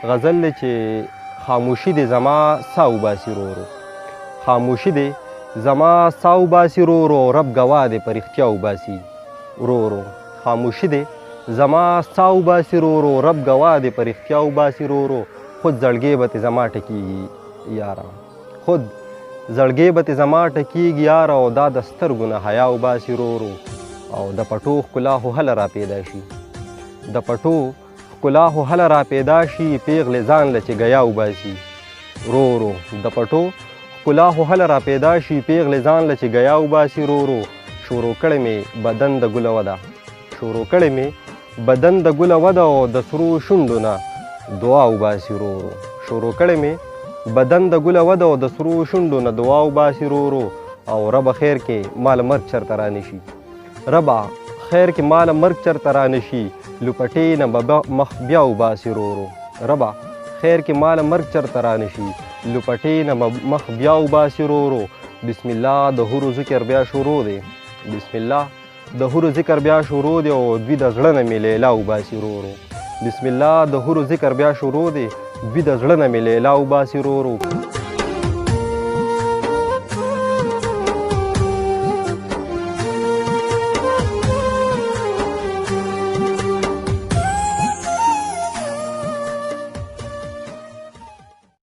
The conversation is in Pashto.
غزل دی چې خاموشي دی زما سا وباسي ورو ورو. خاموشي دی زما سا وباسي ورو ورو، رب ګواه دی په رښتیا وباسي ورو ورو. خاموشي دی زما سا وباسي ورو ورو، رب ګواه دی په رښتیا وباسي ورو ورو. خود زړګی به تې زما ټکېږي یاره، خود زړګی به تې زما ټکېږي یاره، او دا د سترګو نه حیا وباسي ورو ورو. او د پټو ښکلا خو هله را پیدا شي، د پټو ښکلا خو هله را پیدا شي، پیغلې ځان له چې ګیا وباسي ورو ورو. د پټو ښکلا خو هله را پیدا شي، پیغلې ځان له چې ګیا وباسي ورو ورو. شروع کړې مې بدن د ګله وده، شروع کړې مې بدن د ګله وده، او د سرو شونډو نه دعا وباسي ورو ورو. شروع کړې مې بدن د ګله وده، او د سرو شونډو نه دعا وباسي ورو ورو. او ربه خیر کې مال مرګ چرته رانشي، ربه خیر کې مال مرګ چرته رانشي، لپټې نه به مخ بیا وباسي ورو ورو. ربه خیر کې مال مرګ چرته رانشي، لپټې نه به مخ بیا وباسي ورو ورو. بسم الله د هورو ذکر بیا شروع دی، بسم الله د هورو ذکر بیا شروع دی، او دوی د زړه نه مې لیلا وباسي ورو ورو. بسم الله د هورو ذکر بیا شروع دی، دوی د زړه نه مې لیلا وباسي ورو ورو.